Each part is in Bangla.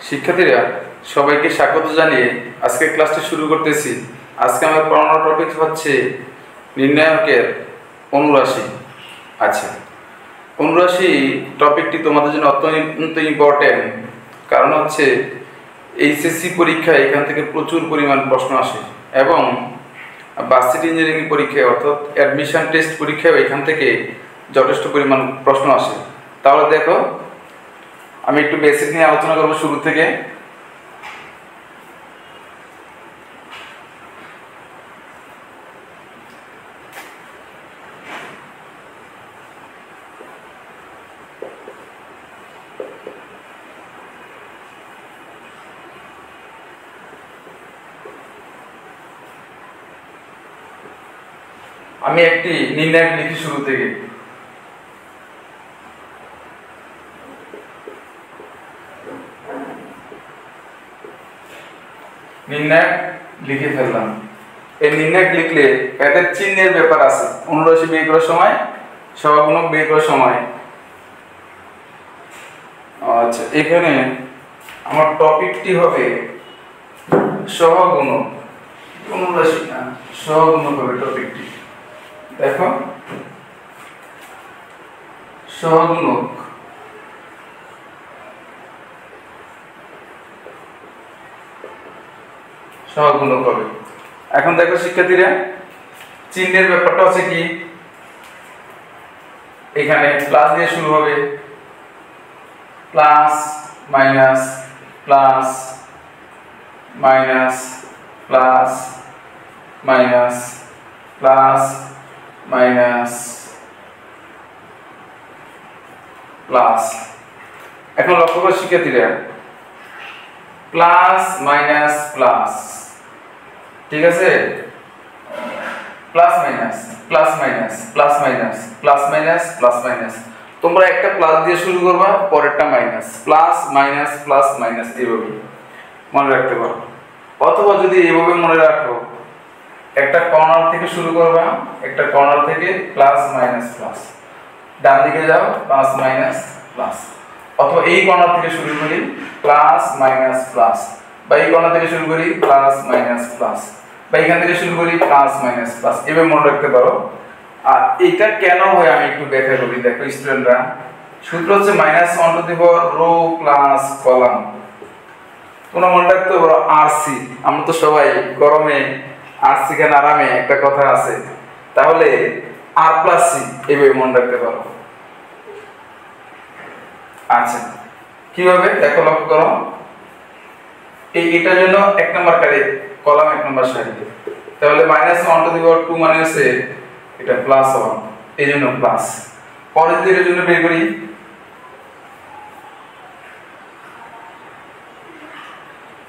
শিক্ষার্থীরা সবাইকে স্বাগত জানিয়ে আজকে ক্লাসটি শুরু করতেছি। আজকে আমার পড়ানোর টপিক হচ্ছে নির্ণায়কের অনুরাশি। আচ্ছা, অনুরাশি টপিকটি তোমাদের জন্য অত্যন্ত ইম্পর্টেন্ট, কারণ হচ্ছে এইচএসসি পরীক্ষায় এখান থেকে প্রচুর পরিমাণ প্রশ্ন আসে এবং ভার্সিটি ইঞ্জিনিয়ারিং পরীক্ষায় অর্থাৎ অ্যাডমিশন টেস্ট পরীক্ষায় এখান থেকে যথেষ্ট পরিমাণ প্রশ্ন আসে। তাহলে দেখো, আমি একটু বেসিক নিয়ে আলোচনা করবো শুরু থেকে। আমি একটি নির্ণায়ক লিখি শুরু থেকে। নির্ণায়ক লিখে ফেললাম। এই নির্ণায়ক লিখলে এদের চিহ্নের ব্যাপার আছে, অনুরাশি বের করার সময়, সহগুণক বের করার সময়। আচ্ছা, এখানে আমার টপিকটি হবে সহগুণক, অনুরাশি না, সহগুণক হবে টপিকটি। দেখো, সহগুণক সহগুণক হবে। এখন দেখো শিক্ষার্থীরা, চিহ্নের ব্যাপারটা হচ্ছে কি, এখানে প্লাস দিয়ে শুরু হবে, plus minus plus minus plus minus plus minus plus. এখন লক্ষ্য করো শিক্ষার্থীরা, প্লাস মাইনাস প্লাস, ঠিক আছে, plus minus plus minus plus minus plus minus plus minus. তোমরা একটা প্লাস দিয়ে শুরু করবা, পরেরটা minus, plus minus plus minus, এইভাবে মনে রাখতে পারো। অথবা যদি এইভাবে মনে রাখো, একটা কর্নার থেকে শুরু করবা, একটা কর্নার থেকে প্লাস মাইনাস প্লাস, ডান দিকে যাও প্লাস মাইনাস প্লাস, অথবা এই কর্নার থেকে শুরু করি প্লাস মাইনাস প্লাস, বা এই কর্নার থেকে শুরু করি প্লাস মাইনাস প্লাস, বা এখান থেকে শুরু করি প্লাস মাইনাস প্লাস, এভাবে মনে রাখতে পারো। আর এটা কেন হয় আমি একটু ব্যাখ্যা করি। দেখো স্টুডেন্টরা, সূত্র হচ্ছে -1 to the power row plus column. তোমরা মনে রাখতে পারো আরসি, আমরা তো সবাই গরমে আরসি খান আরামে, একটা কথা আছে। তাহলে আর প্লাস সি, এইভাবে মনে রাখতে পারো। আচ্ছা, কিভাবে দেখো, লক্ষ্য করো, এটার জন্য 1 নম্বর কারে কলাম 1 নম্বর সারি, তাহলে -1 টু দি পাওয়ার 2 মানে হচ্ছে এটা +1, এই জন্য প্লাস। পরের দিকের জন্য বের করি,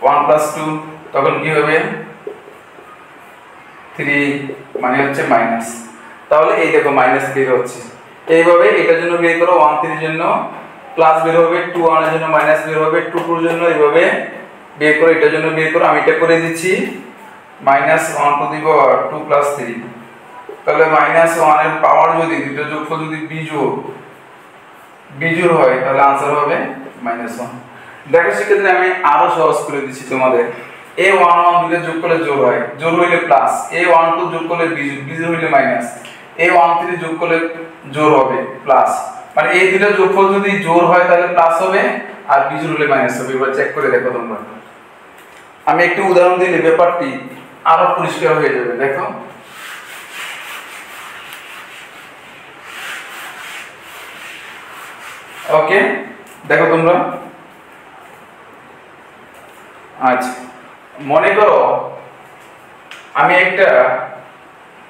1 + 2, তখন কি হবে 3 মানে হচ্ছে মাইনাস। তাহলে এই দেখো মাইনাস বের হচ্ছে। এইভাবে এটার জন্য বের করো, 1 3 এর জন্য প্লাস বের হবে, 2 1 এর জন্য মাইনাস বের হবে, 2 2 এর জন্য এইভাবে বের করো, এটার জন্য বের করো। আমি এটা করে দিচ্ছি, -1 টু দি পাওয়ার 2 + 3, তাহলে -1 এর পাওয়ার যদি দুটো যোগফল যদি বিজোড় হয়, তাহলে आंसर হবে -1। দেখো শিক্ষার্থীরা, আমি আরো সহজ করে দিচ্ছি তোমাদের। a1 1 দুটো যোগ করলে জোড় হয়, জোড় হইলে প্লাস, a1 2 যোগ করলে বিজোড় হইলে মাইনাস, a1 3 যোগ করলে জোড় হবে প্লাস। মানে এই দুটো যোগফল যদি জোড় হয় তাহলে প্লাস হবে, আর বিজোড় হলে মাইনাস হবে। এবার চেক করে দেখো তোমরা। আমি একটু উদাহরণ দিলে ব্যাপারটি আরো পরিষ্কার হয়ে যাবে। দেখো, ওকে, দেখো তোমরা। আচ্ছা, মনে করো আমি একটা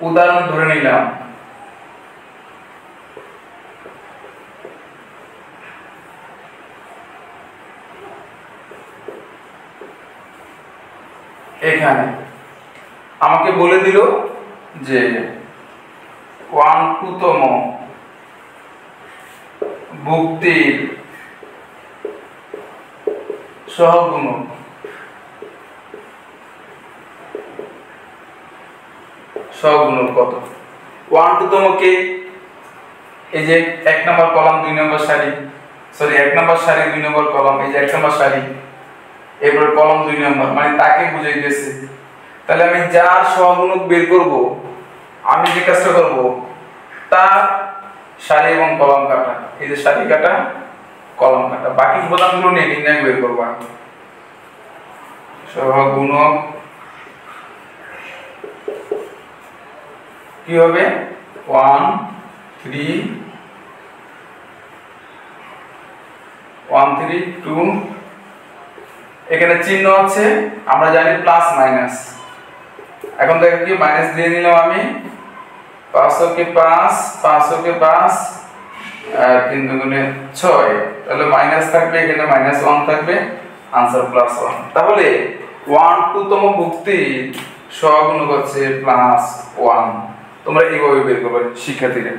উদাহরণ ধরে নিলাম। এখানে আমাকে বলে দিল যে 1/2তম ভুক্তির সহগুণক কত। 1/2তম কে, এই যে 1 নম্বর কলাম 2 নম্বর সারি, সরি 1 নম্বর সারি 2 নম্বর কলাম, এই যে 1 নম্বর সারি, এরপর কলম 2 নম্বর, মানে তাকে বুঝাইতেছে। তাহলে আমি যার সহগুণক বের করব, আমি যে কাজটা করব তার সারি এবং কলম কাটা, এই যে সারি কাটা কলম কাটা, বাকি উপাদানগুলো নিয়ে নির্ণয় বের করব। সহগুণক কি হবে 1 3 1 3 2, এখানে চিহ্ন আছে আমরা জানি প্লাস মাইনাস। এখন দেখো কি মাইনাস দিয়ে নিলাম আমি, 5 কে 5 5 কে 5 আর 3 দুগুণে 6, তাহলে মাইনাস থাকবে, এখানে -1 থাকবে, आंसर +1। তাহলে 1 2 তম ভুক্তি সহগুণক হচ্ছে +1। তোমরা এইভাবে বের করবে শিক্ষার্থীরা।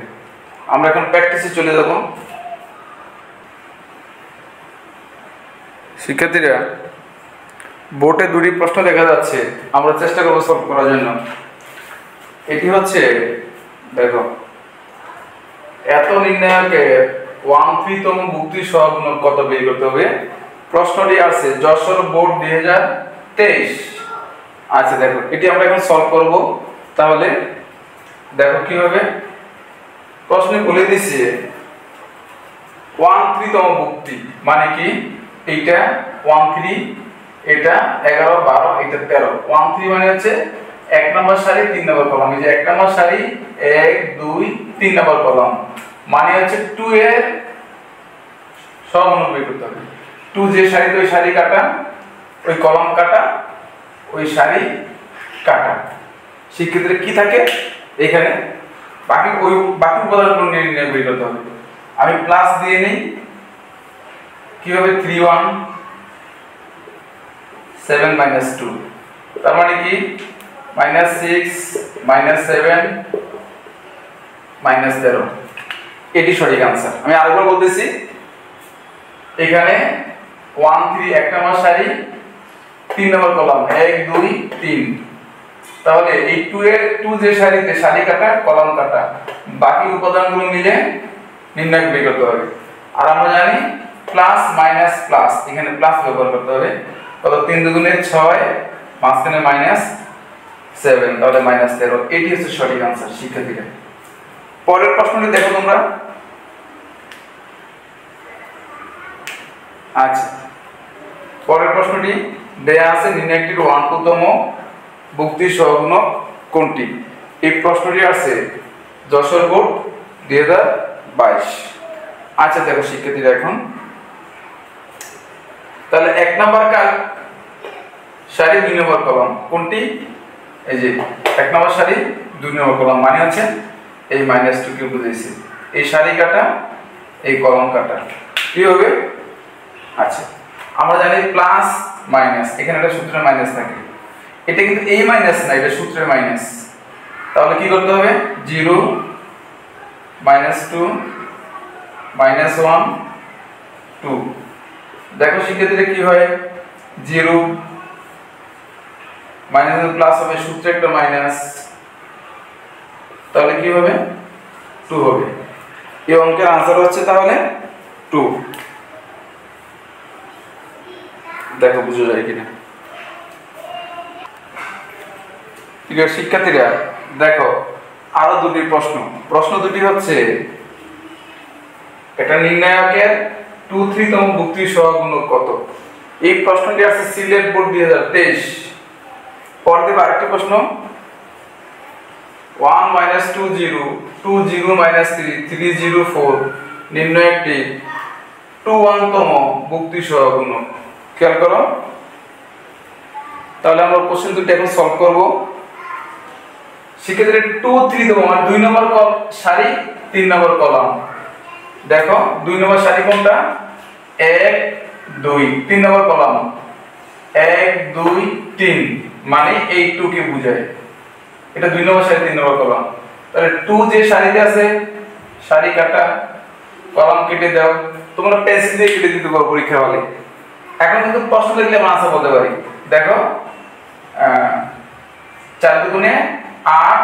আমরা এখন প্র্যাকটিসে চলে যাব। শিক্ষার্থীরা বোর্ডে দুটি প্রশ্ন দেখা যাচ্ছে, আমরা চেষ্টা করব সলভ করার জন্য। এটি হচ্ছে দেখো, এত নির্ণায়কের 1/3 তম ভুক্তি সহগুণক কত বের করতে হবে। প্রশ্নটি আছে যশোর বোর্ড 2023। আচ্ছা দেখো, এটি আমরা এখন সলভ করব। তাহলে দেখো কি হবে, প্রশ্নে বলে দিয়েছে 1/3 তম ভুক্তি মানে কি, এইটা 1/3, এটা 11 12, এটা 13। 1/3 মানে হচ্ছে 1 নম্বর সারি 3 নম্বর কলাম, এই যে 1 নম্বর সারি 1 2 3 নম্বর কলাম, মানে হচ্ছে 2 এর সহগুণক বের করতে হবে। 2 যে সারিতে ওই সারি কাটা, ওই কলাম কাটা, ওই সারি কাটা। শিক্ষার্থীদের কি থাকে এখানে, বাকি উপাদানগুলো নিয়ে বের করতে হবে। আমি প্লাস দিয়ে নেই, কি হবে 3 1 7 -2, তার মানে কি -6 -7 -13, এটি সঠিক आंसर। আমি আরেকবার বলতেছি, এখানে 1 3 এক নম্বর সারি 3 নম্বর কলাম 1 2 3, তাহলে এই 2 এর 2 যে সারিতে সারি কাটা কলাম কাটা, বাকি উপাদানগুলো মিলে নির্ণয় বের করতে হবে। আর আমরা জানি প্লাস মাইনাস প্লাস, এখানে প্লাস ব্যবহার করতে হবে। কত 3 দুগুণে 6, মাঝখানে -7, তাহলে -13, এটি হচ্ছে সঠিক आंसर শিক্ষার্থীরা। পরের প্রশ্নটি দেখো তোমরা। আচ্ছা, পরের প্রশ্নটি দেয়া আছে নির্ণয়টির 1/2 তম ভুক্তি সহগুণক কোনটি। এই প্রশ্নটি আছে যশোর বোর্ড 2022। আচ্ছা দেখো শিক্ষার্থীরা, এখন তাহলে 1 নম্বর সারি 2 নম্বর কলাম কোনটি, এই যে 1 নম্বর সারি 2 নম্বর কলাম, মানে হচ্ছে এই -2 কে বুঝাইছে, এই সারি কাটা এই কলাম কাটা, কি হবে। আচ্ছা, আমরা জানি প্লাস মাইনাস, এখানে একটা সূত্রের মাইনাস থাকে, এটা কিন্তু এই মাইনাস না, এটা সূত্রের মাইনাস। তাহলে কি করতে হবে 0 -2 -1 2। দেখো শিক্ষার্থীরা কি হয়, 0 মাইনাস প্লাস হবে, সূত্রে একটা মাইনাস, তাহলে কি হবে 2 হবে। এই অঙ্কের आंसर হচ্ছে তাহলে 2। দেখো বুঝা যায় কিনা। ঠিক আছে শিক্ষার্থীরা, দেখো আরো দুটি প্রশ্ন দুটি হচ্ছে, এটা নির্ণায়কের 2/3 তম ভুক্তি সহগুণক কত। এই প্রশ্নটি আছে সিলেট বোর্ড 2023। পরে দেব আরেকটি প্রশ্ন, 1 -2 0 2 0 -3 3 0 4 নির্ণয়কটি 2/1 তম ভুক্তি সহগুণক। খেয়াল করো, তাহলে আমরা কোশ্চেন দুটো এখন সলভ করব। শিক্ষার্থীরা 2/3 তম মানে 2 নম্বর সারি 3 নম্বর কলাম। দেখো 2 নম্বর সারি কোনটা, 1 2, 3 নম্বর কলাম 1 2 3, মানে এই 2 কে বোঝায়, এটা 2 নম্বর সারি 3 নম্বর কলাম। তাহলে 2 যে সারিতে আছে সারি কাটা কলাম কেটে দাও, তোমরা পেন্সিল দিয়ে কেটে দিতে পারো পরীক্ষা হলে। এখন কিন্তু প্রশ্ন দেখলে আমরা আনসার বলতে পারি। দেখো 4 দুগুণে 8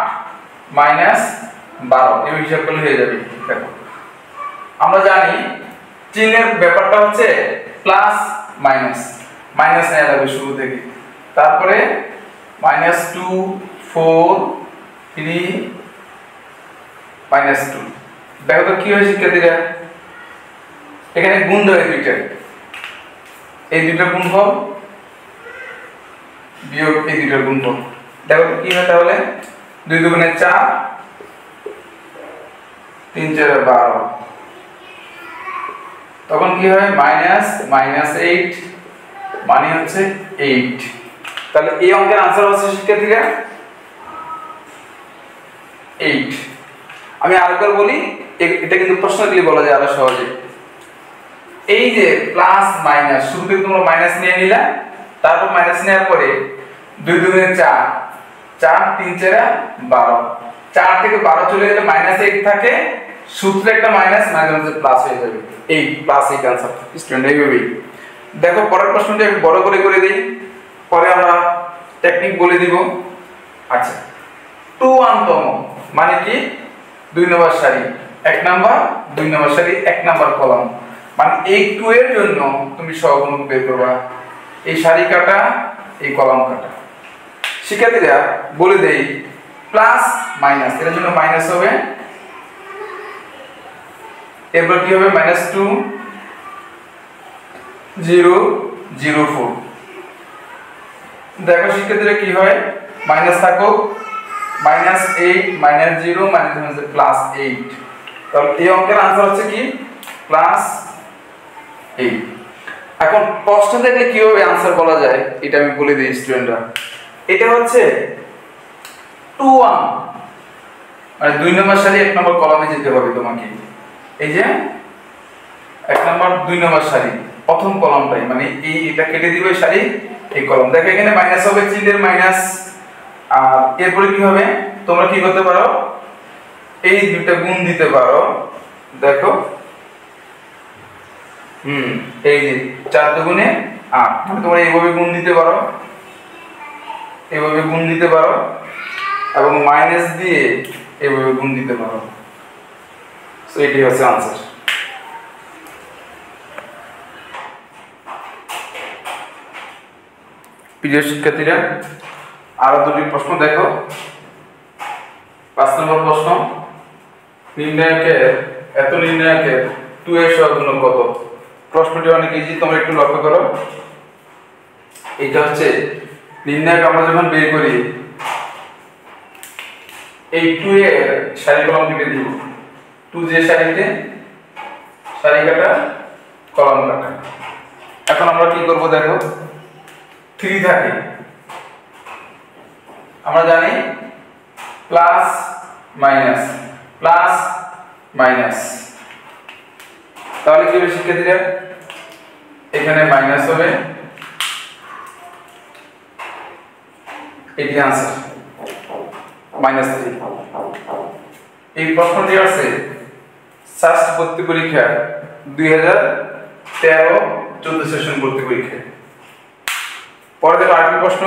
-12, এই হিসাব করলে হয়ে যাবে। দেখো আমরা জানি চিহ্নের ব্যাপারটা হচ্ছে প্লাস মাইনাস, মাইনাস নেওয়া লাগবে শুরু থেকে, তারপরে -2 4 3 -2। দেখো তো কি হয় শিক্ষার্থীরা, এখানে গুণ দেয় দুইটা, এই দুইটার গুণফল বিয়োগ এই দুইটার গুণফল। দেখো তো কি হয়, তাহলে 2 দুগুণে 4 3 4 12, তখন কি হয় -8 মানে হচ্ছে 8। তাহলে এই অঙ্কের आंसर হচ্ছে শিক্ষার্থীরা 8। আমি আরেকবার বলি, এটা কিন্তু প্রশ্ন দিলে বলা যায় আরো সহজে। এই যে প্লাস মাইনাস, শুরুতে তোমরা মাইনাস নিয়ে নিলা, তারপর মাইনাস নেওয়ার পরে 2 দুগুণে 4 4 3 4 12, 4 থেকে 12 চলে গেলে -8 থাকে, সূত্রে একটা মাইনাস মাঝে মাঝে প্লাস হয়ে যাবে, এই প্লাস 8 आंसर স্টুডেন্ট। এইভাবেই দেখো পরের প্রশ্নটা একটু বড় করে দেই, পরে আমরা টেকনিক বলে দিব। আচ্ছা, 2 তম মানে কি 2 নম্বর সারি 1 নাম্বার, 2 নম্বর সারি 1 নাম্বার কলাম, মানে এই 2 এর জন্য তুমি সহগুণক বের করবা, এই সারি কাটা এই কলাম কাটা। শিক্ষার্থীরা বলে দেই, প্লাস মাইনাস এর জন্য মাইনাস হবে, এরপর কি হবে -2 0 0 4। দেখো শিক্ষার্থীরা কি হয়, মাইনাস থাকো -8 -0 মানে হচ্ছে +8। তাহলে এই অঙ্কের आंसर হচ্ছে কি +8। এখন প্রশ্ন দেখলে কিভাবে आंसर বলা যায় এটা আমি বলে দিই স্টুডেন্টরা। এটা হচ্ছে 2 মানে 2 নম্বর সারি 1 নম্বর কলামে যেতে হবে তোমাকে। এই যে 1 নম্বর 2 নম্বর সারি প্রথম কলামটাই, মানে এটা কেটে দিবে সারি এই কলাম। দেখো এখানে মাইনাস হবে, চিহ্নের মাইনাস। আর এরপরে কি হবে, তোমরা কি করতে পারো, এই দুটো গুণ দিতে পারো। দেখো এই যে 4 দুগুণে 8, মানে তোমরা এইভাবে গুণ দিতে পারো, এইভাবে গুণ দিতে পারো, এবং মাইনাস দিয়ে এইভাবে গুণ দিতে পারো। সো এটাই হচ্ছে आंसर। প্রিয় শিক্ষার্থীরা, আরো দুটি প্রশ্ন দেখো। 5 নম্বর প্রশ্ন, নির্ণায়কের 2 এর সহগুণক কত? প্রশ্নটি অনেক ইজি, তোমরা একটু লক্ষ্য করো। এটা হচ্ছে নির্ণায়ক আমরা যখন বের করি, এই 2 এর সারি কলাম কেটে দিব, 2 যে সারিতে সারি কাটা কলাম কাটা। এখন আমরা কি করব, দেখো 3 থাকে, আমরা জানি প্লাস মাইনাস, তাহলে কি হবে শিক্ষার্থীরা, এখানে মাইনাস হবে, এটি आंसर -3। এই প্রশ্নটি আছে ষষ্ঠ ভর্তি পরীক্ষা 2013-14 সেশন ভর্তি পরীক্ষা। পরে দেখো আরেকটি প্রশ্ন,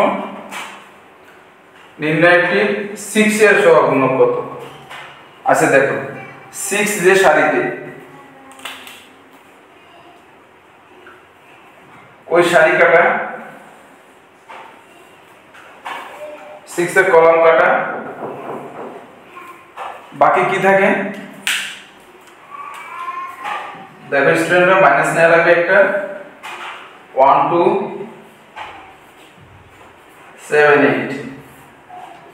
নির্ণায়কটির 6 এর সহগুণক কত? আচ্ছা দেখো 6 যে সারিতে, ওই সারি কাটা, 6 এর কলাম কাটা, বাকি কি থাকে, দেখো স্টুডেন্টরা মাইনাস নেওয়া লাগবে একটা, 1 2 7 8।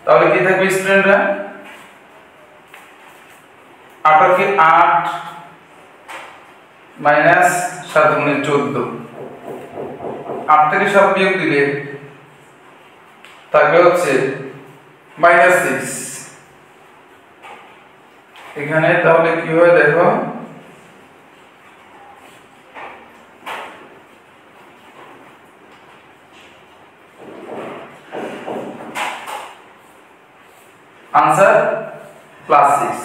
তাহলে কি থাকবে স্টুডেন্টরা, 8 কে 8 মাইনাস 7 গুণে 14, 8 থেকে 7 বিয়োগ দিলে থাকবে হচ্ছে -6। এখানে তাহলে কি হয় দেখো, आंसर +6।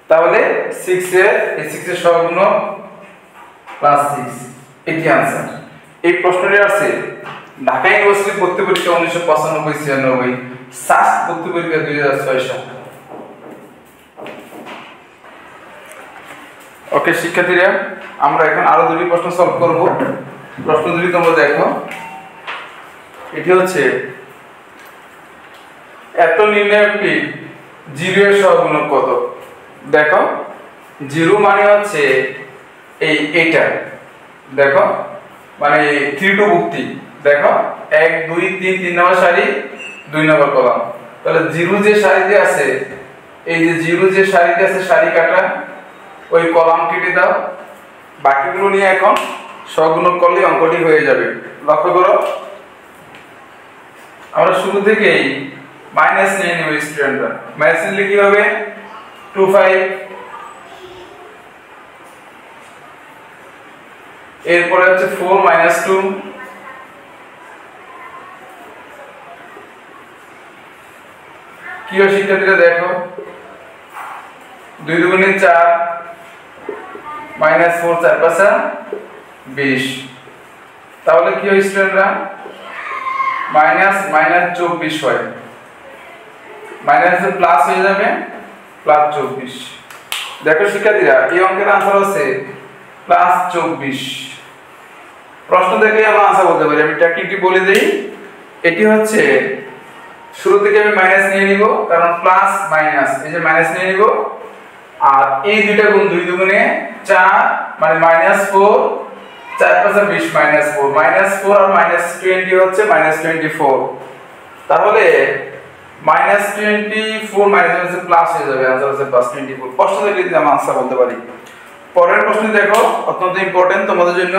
তাহলে 6 এর এই 6 এর সহগুণক +6, এটি आंसर। এই প্রশ্নটি আছে ঢাকা ইউনিভার্সিটি ভর্তি পরীক্ষা 1995-96, সাস ভর্তি পরীক্ষা 2006 সাল। ওকে শিক্ষার্থীরা, আমরা এখন আরো দুটি প্রশ্ন সলভ করব। প্রশ্ন দুটি তোমরা দেখো। এটি হচ্ছে এত নির্ণায়কটি 0 এর সহগুণক কত। দেখো 0 মানে হচ্ছে এইটা, দেখো মানে 3 টু ভুক্তি, দেখো 1 2 3 3 নম্বর সারি 2 নম্বর কলাম। তাহলে 0 যে সারিতে আছে, এই যে 0 যে সারিতে আছে সারি কাটা, ওই কলাম কেটে দাও, বাকিগুলো নিয়ে এখন সহগুণক করলে অঙ্কটি হয়ে যাবে। লক্ষ্য করো, আমরা শুরু থেকেই মাইনাস নিয়ে নেব স্টুডেন্টরা। মাইনাস নিলে কি হবে 25, এরপরে হচ্ছে 4 - 2, কি হয় শিক্ষার্থীরা দেখো 2 দুগুণে 4 -4 4 5 20, তাহলে কি হয় স্টুডেন্টরা মাইনাস 24 হয়, মাইনাস প্লাস হয়ে যাবে +24। দেখো শিক্ষার্থীরা এই অঙ্কের आंसर হচ্ছে +24। প্রশ্ন দেখলে আমরা आंसर বলতে পারি। আমি টেকনিকটি বলে দেই, এটি হচ্ছে শুরু থেকে আমি মাইনাস নিয়ে নিব, কারণ প্লাস মাইনাস, এই যে মাইনাস নিয়ে নিব, আর এই দুইটা গুণ 2 দুগুণে 4 মানে -4 4 5 20 -4 -4 আর -20 হচ্ছে -24, তাহলে -24 হচ্ছে প্লাস হয়ে যাবে, आंसर হচ্ছে +24। প্রশ্ন দেখলে আমরা आंसर বলতে পারি। পরের প্রশ্ন দেখো, অত্যন্ত ইম্পর্টেন্ট তোমাদের জন্য।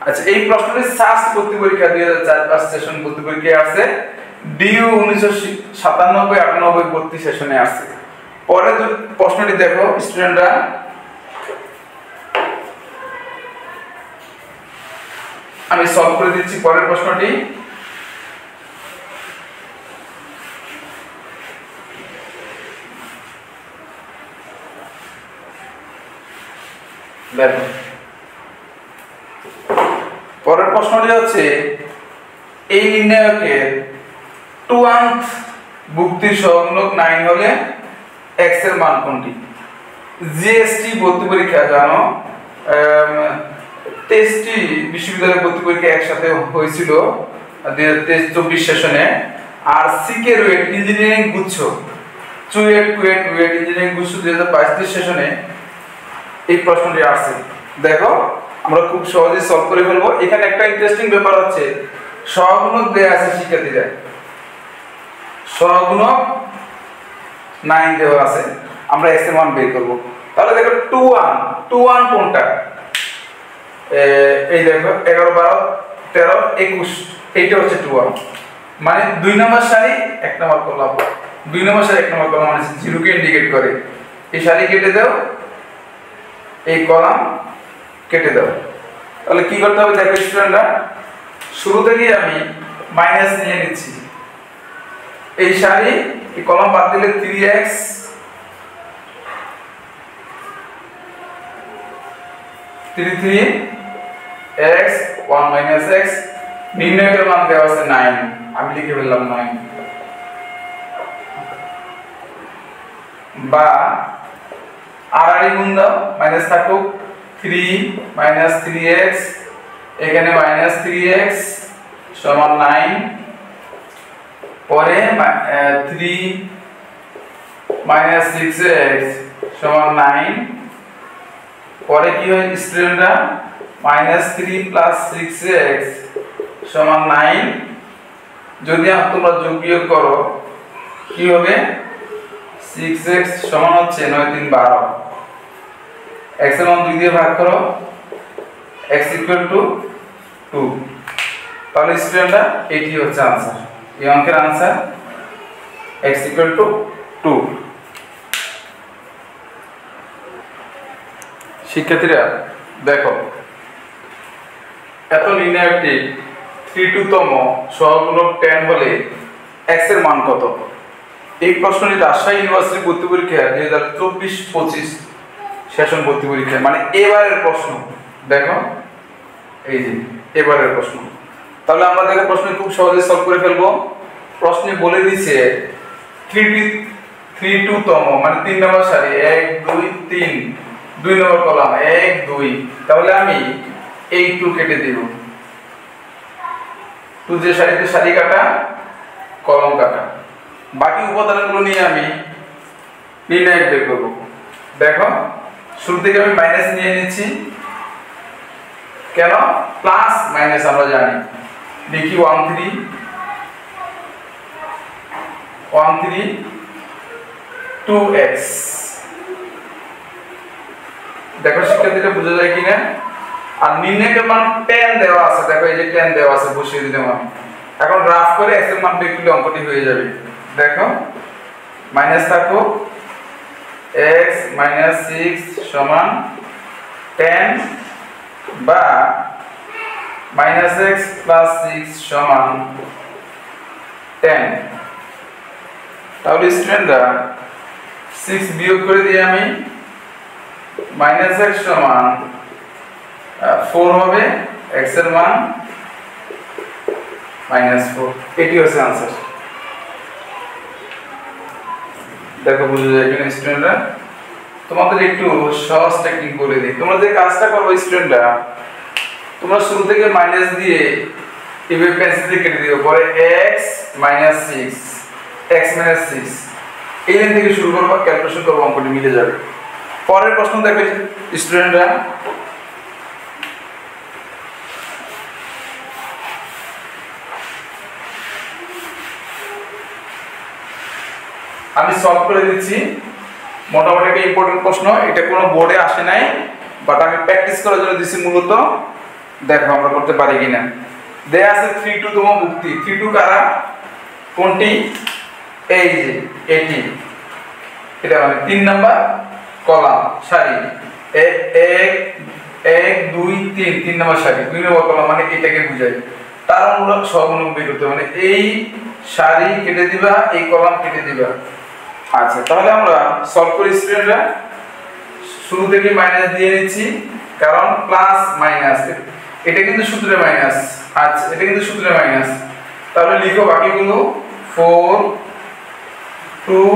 আচ্ছা, এই প্রশ্নটি সাস ভর্তি পরীক্ষা 2004-5 সেশন ভর্তি পরীক্ষায় আছে, ডিইউ 1997 98 ভর্তি সেশনে আছে। পরের প্রশ্নটি দেখো স্টুডেন্টরা, আমি সলভ করে দিচ্ছি পরের প্রশ্নটি। দেখো পরের প্রশ্নটি হচ্ছে এই নির্ণায়কের 2nth ভুক্তির সহগুণক 9 হলে x এর মান কোনটি। জিএসটি ভর্তি পরীক্ষা জানো 23টি বিশ্ববিদ্যালয় ভর্তি পরীক্ষা একসাথে হয়েছিল 2023-24 সেশনে, আর সিকে রুয়েট ইঞ্জিনিয়ারিং গুচ্ছ চুয়েট কুয়েট রুয়েট ইঞ্জিনিয়ারিং গুচ্ছ 2022 সেশনে এই প্রশ্নটি আসছে। দেখো আমরা খুব সহজে সলভ করে ফেলবো। এখানে একটা ইন্টারেস্টিং ব্যাপার হচ্ছে সহগুণক দেয়া আছে শিক্ষার্থীরা, সহগুণক 9 দেওয়া আছে, আমরা x এর মান বের করব। তাহলে দেখো 2 1 কোনটা, এই দেখো 11 12 13 21, এইটা হচ্ছে 2 1, মানে 2 নম্বর সারি 1 নম্বর কলাম, 2 নম্বর সারি 1 নম্বর কলাম মানে 0 কে ইন্ডিকেট করে। এই সারি কেটে দাও, এই কলাম কেটে দাও। তাহলে কি করতে হবে দেখো স্টুডেন্টরা, শুরু থেকেই আমি মাইনাস নিয়ে নিচ্ছি, এই সারি এই কলাম বাদ দিলে 3x 3x 1 - x, নির্ণায়কের মান দেওয়া আছে 9, আমি লিখে ফেললাম 9, বা আর গুণ দাও, মাইনাস থাকুক 3 - 3x, এখানে -3x সমান 9, পরে 3 - 6x সমান 9, পরে কি হয় স্টুডেন্টরা -3 + 6x সমান 9, যদি তোমরা যোগ বিয়োগ করো কি হবে 6x সমান হচ্ছে 9 3 12, x এর মান 2 দিয়ে ভাগ করো, x = 2। তাহলে স্টুডেন্টরা এটি হচ্ছে आंसर, এই অঙ্কের आंसर x = 2। শিক্ষার্থীরা দেখো এত নির্ণায়কটি 32তম সহগুণক 10 হলে x এর মান কত। এই প্রশ্নটি রাজশাহী ইউনিভার্সিটি ভর্তি পরীক্ষা 2024-25 সেশন ভর্তি পরীক্ষা, মানে এবারের প্রশ্ন। দেখো এই যে এবারের প্রশ্ন। তাহলে আমরা দেখো প্রশ্ন খুব সহজে সলভ করে ফেলবো। প্রশ্নে বলে দিয়েছে 32তম মানে 3 নম্বর সারি 1 2 3, 2 নম্বর কলাম 1 2, তাহলে আমি এই 2 কেটে দেব, 2 যে সারিতে সারি কাটা কলম কাটা। বাকি উপাদানগুলো নিয়ে আমি নির্ণায়ক বের করব। দেখো শুরু থেকে আমি মাইনাস নিয়ে নিচ্ছি, কেন প্লাস মাইনাস আমরা জানি, লিখি 13 2x। দেখো শিক্ষার্থীরা বোঝা যায় কিনা। আর নির্ণায়কের মান 10 দেওয়া আছে, দেখো এই যে 10 দেওয়া আছে, বসিয়ে দিলাম আমি। এখন রাফ করে x এর মান বের করলে অঙ্কটি হয়ে যাবে। দেখো মাইনাস থাকো x - 6 = 10 বা -x + 6 = 10। তাহলে স্টুডেন্টরা 6 বিয়োগ করে দিই আমি, -x = 4 হবে, x এর মান -4। এটি হচ্ছে आंसर। দেখো বুঝে যায় কিনা স্টুডেন্টরা। তোমাদের একটু সহজ টেকনিক বলে দিই। তোমরা যে কাজটা করবে স্টুডেন্টরা, তোমরা শুরু থেকে মাইনাস দিয়ে এভাবে পেন্সিল দিয়ে কেটে দিও, পরে x - 6 x - 6 এই লাইন থেকে শুরু করবা, ক্যালকুলেশন করবা, অঙ্কটি মিলে যাবে। পরের প্রশ্ন দেখো স্টুডেন্টরা, আমি সলভ করে দিচ্ছি। মোটামুটি একটা ইম্পর্টেন্ট প্রশ্ন, এটা কোনো বোর্ডে আসে নাই, বাট আমি প্র্যাকটিস করার জন্য দিছি মূলত। দেখো আমরা করতে পারি কিনা। দেয়া আছে 32 তম মুক্তি। 32 কারা, কোনটি, এই যে এটি, এটা মানে 3 নাম্বার কলাম সারি, 1 2 3 3 নাম্বার সারি, 2 নম্বর কলাম মানে এটাকে বোঝায়। তার মূলক সহগুণক বের করতে, মানে এই সারি কেটে দিবা, এই কলাম কেটে দিবা। আচ্ছা তাহলে আমরা সলভ করি স্টুডেন্টরা। শুরু থেকে মাইনাস দিয়ে নিচ্ছি, কারণ প্লাস মাইনাস, এটা কিন্তু সূত্রে মাইনাস। আচ্ছা এটা কিন্তু সূত্রে মাইনাস, তাহলে লিখো বাকিগুলো 4 2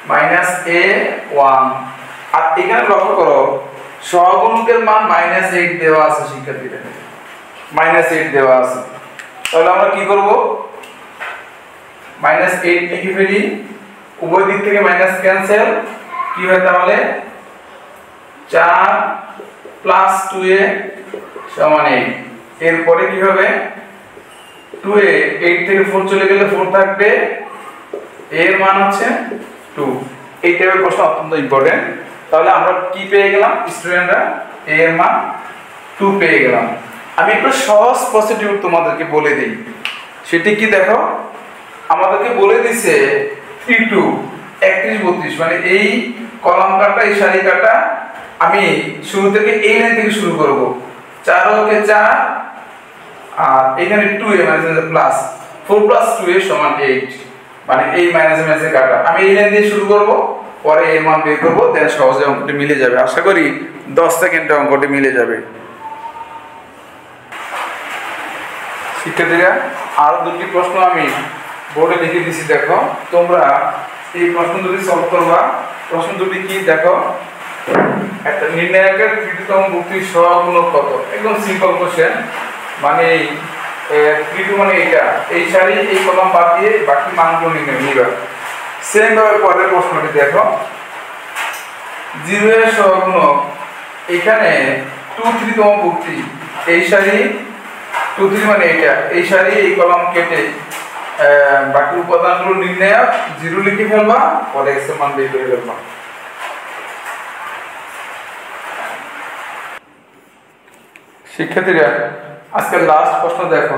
-a1। আর এখানে লক্ষ্য করো সহগুণকের মান -8 দেওয়া আছে শিক্ষার্থীরা, -8 দেওয়া আছে। তাহলে আমরা কি করব, -8 লিখে ফেলি, উভয় দিক থেকে মাইনাস ক্যান্সেল, কি হয় তাহলে 4 + 2a = 8। এরপরে কি হবে, 2a 8 থেকে 4 চলে গেলে 4 থাকবে, এর মান হচ্ছে 2। এই টাইপের প্রশ্ন অত্যন্ত ইম্পর্টেন্ট। তাহলে আমরা কি পেয়ে গেলাম স্টুডেন্টরা, a এর মান 2 পেয়ে গেলাম। আমি একটু সহজ প্রসিডিউর তোমাদেরকে বলে দিই, সেটি কি দেখো, আমাদেরকে বলে দিছে 32 31 32, মানে এই কলাম কাটা এই সারি কাটা আমি শুরু থেকে এই লাইন থেকে শুরু করব। 4 ওকে 4, আর এখানে 2a মানে প্লাস 4 + 2a = 8, মানে এই মাইনাসে মাইনাসে কাটা। আমি এই লাইন দিয়ে শুরু করব, পরে এর মান বের করব, দেন সহজে অঙ্কটি মিলে যাবে। আশা করি 10 সেকেন্ডে অঙ্কটি মিলে যাবে। শিক্ষার্থীরা আরো দুটি প্রশ্ন আমি বোর্ডে লিখে দিয়েছি, দেখো তোমরা এই প্রশ্ন দুটি সলভ করবা। প্রশ্ন দুটি কি দেখো, একটা নির্ণায়কের 32 তম মুক্তির সহগুণক কত, একদম সিম্পল কোশ্চেন। মানে 32 মানে এটা, এই সারি এই কলাম বাদ দিয়ে বাকি মানগুলো নিবা। সেম ভাবে পরের প্রশ্নটি দেখো, 0 এর সহগুণক, এখানে 23 তম মুক্তি, এই সারি 23 মানে এটা, এই সারি এই কলাম কেটে বাকি উপাদানগুলো নির্ণায়ক 0 লিখে ফেলবা, পরে x এর মান বের করে ফেলবা। শিক্ষার্থীরা আজকে লাস্ট প্রশ্ন দেখো,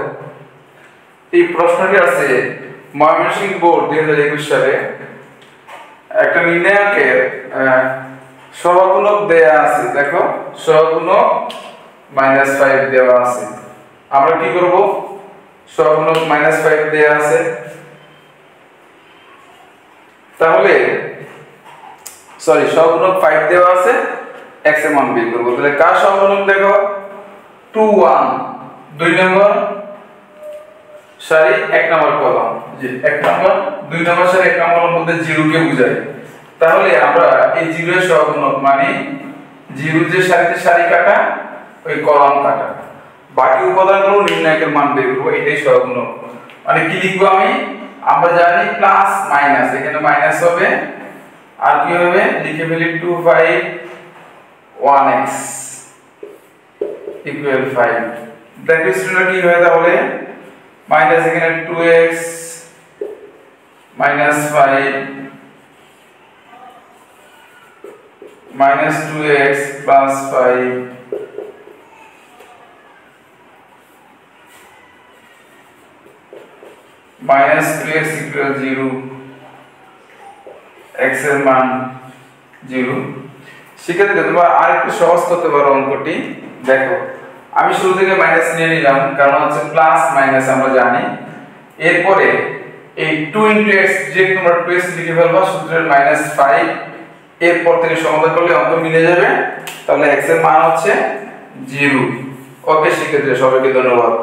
এই প্রশ্নটি আছে ময়মনসিংহ বোর্ড 2021 সালে। একটা নির্ণায়কের সহগুণক দেয়া আছে, দেখো সহগুণক -5 দেওয়া আছে। আমরা কি করব, সহগুণক -5 দেয়া আছে, তাহলে সহগুণক 5 দেওয়া আছে, x এর মান বের করব। তাহলে কার সহগুণক দেখো, 2 1 2 নম্বর সারি 1 নম্বর কলাম, যে 1 নম্বর 2 নম্বর সারি 1 নম্বরের মধ্যে 0 কে বোঝায়। তাহলে আমরা এই 0 এর সহগুণক মানে 0 যে সারিতে সারি কাটা ওই কলাম কাটা, বাকি উপাদানগুলো নির্ণায়কের মান বের করব, এটাই সহগুণক। মানে কি লিখবো আমি, আমরা জানি প্লাস মাইনাস, এখানে মাইনাস হবে আর কি হবে, লিখে ফেলি 251x ইকুয়াল 5। দেখো স্টুডেন্ট কি হয় তাহলে, মাইনাস এখানে 2x minus 5 minus 2x plus 5 minus 3x equal 0, x এর মান 0। সেক্ষেত্রে তোমরা আরেকটু সহজ করতে পারো অঙ্কটি। দেখো আমি শুরু থেকে মাইনাস নিয়ে নিলাম, কারণ হচ্ছে প্লাস মাইনাস আমরা জানি। এরপরে এই 2 x যে তোমরা 2x লিখে ফেলবা সূত্রের -5, এরপর থেকে সমাধান করলে অঙ্ক মিলে যাবে, তাহলে x এর মান হচ্ছে 0। ওকে, সেক্ষেত্রে সবাইকে ধন্যবাদ।